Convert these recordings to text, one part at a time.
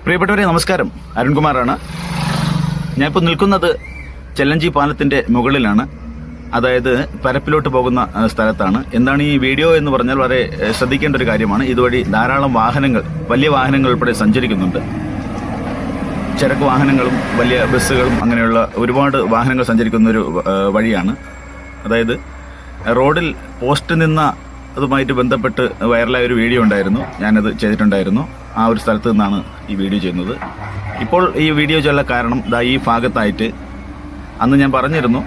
പ്രിയപ്പെട്ടവരെ നമസ്കാരം, അരുൺകുമാറാണ്. ഞാനിപ്പോൾ നിൽക്കുന്നത് ചെല്ലഞ്ചി പാലത്തിൻ്റെ മുകളിലാണ്. അതായത് പരപ്പിലോട്ട് പോകുന്ന സ്ഥലത്താണ്. എന്താണ് ഈ വീഡിയോ എന്ന് പറഞ്ഞാൽ വളരെ ശ്രദ്ധിക്കേണ്ട ഒരു കാര്യമാണ്. ഇതുവഴി ധാരാളം വാഹനങ്ങൾ, വലിയ വാഹനങ്ങൾ ഉൾപ്പെടെ സഞ്ചരിക്കുന്നുണ്ട്. ചരക്ക് വാഹനങ്ങളും വലിയ ബസ്സുകളും അങ്ങനെയുള്ള ഒരുപാട് വാഹനങ്ങൾ സഞ്ചരിക്കുന്ന ഒരു വഴിയാണ്. അതായത് റോഡിൽ പോസ്റ്റ് നിന്ന അതുമായിട്ട് ബന്ധപ്പെട്ട് വൈറലായ ഒരു വീഡിയോ ഉണ്ടായിരുന്നു. ഞാനത് ചെയ്തിട്ടുണ്ടായിരുന്നു. ആ ഒരു സ്ഥലത്ത് നിന്നാണ് ഈ വീഡിയോ ചെയ്യുന്നത്. ഇപ്പോൾ ഈ വീഡിയോ ചെയ്യാനുള്ള കാരണം ഈ ഭാഗത്തായിട്ട് അന്ന് ഞാൻ പറഞ്ഞിരുന്നു,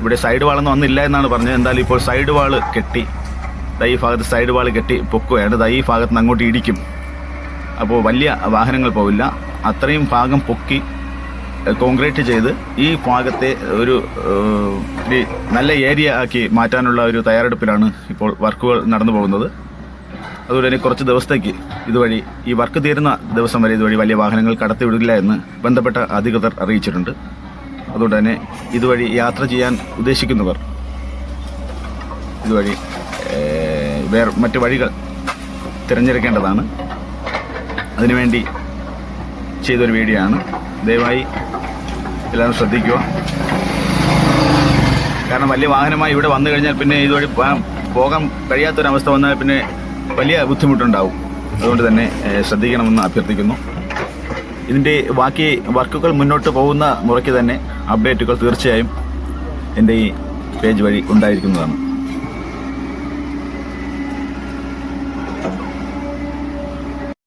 ഇവിടെ സൈഡ് വാളൊന്നും അന്നില്ല എന്നാണ് പറഞ്ഞത്. എന്തായാലും ഇപ്പോൾ സൈഡ് വാള് കെട്ടി, ഈ ഭാഗത്ത് സൈഡ് വാള് കെട്ടി പൊക്കുകയാണ്. ഈ ഭാഗത്ത് നിന്ന് അങ്ങോട്ട് ഇടിക്കും. അപ്പോൾ വലിയ വാഹനങ്ങൾ പോവില്ല. അത്രയും ഭാഗം പൊക്കി കോൺക്രീറ്റ് ചെയ്ത് ഈ ഭാഗത്തെ ഒരു നല്ല ഏരിയ ആക്കി മാറ്റാനുള്ള ഒരു തയ്യാറെടുപ്പിലാണ് ഇപ്പോൾ വർക്കുകൾ നടന്നു പോകുന്നത്. അതുകൊണ്ട് തന്നെ കുറച്ച് ദിവസത്തേക്ക് ഇതുവഴി, ഈ വർക്ക് തീരുന്ന ദിവസം വരെ ഇതുവഴി വലിയ വാഹനങ്ങൾ കടത്തിവിടില്ല എന്ന് ബന്ധപ്പെട്ട അധികൃതർ അറിയിച്ചിട്ടുണ്ട്. അതുകൊണ്ട് തന്നെ ഇതുവഴി യാത്ര ചെയ്യാൻ ഉദ്ദേശിക്കുന്നവർ ഇതുവഴി വേറെ മറ്റ് വഴികൾ തിരഞ്ഞെടുക്കേണ്ടതാണ്. അതിനുവേണ്ടി ചെയ്തൊരു വീഡിയോ ആണ്. ദയവായി എല്ലാവരും ശ്രദ്ധിക്കുക. കാരണം വലിയ വാഹനമായി ഇവിടെ വന്നു കഴിഞ്ഞാൽ പിന്നെ ഇതുവഴി പോകാൻ കഴിയാത്തൊരവസ്ഥ വന്നാൽ പിന്നെ വലിയ ബുദ്ധിമുട്ടുണ്ടാവും. അതുകൊണ്ട് തന്നെ ശ്രദ്ധിക്കണമെന്ന് അഭ്യർത്ഥിക്കുന്നു. ഇതിൻ്റെ ബാക്കി വർക്കുകൾ മുന്നോട്ട് പോകുന്ന മുറയ്ക്ക് തന്നെ അപ്ഡേറ്റുകൾ തീർച്ചയായും എൻ്റെ ഈ പേജ് വഴി ഉണ്ടായിരിക്കുന്നതാണ്.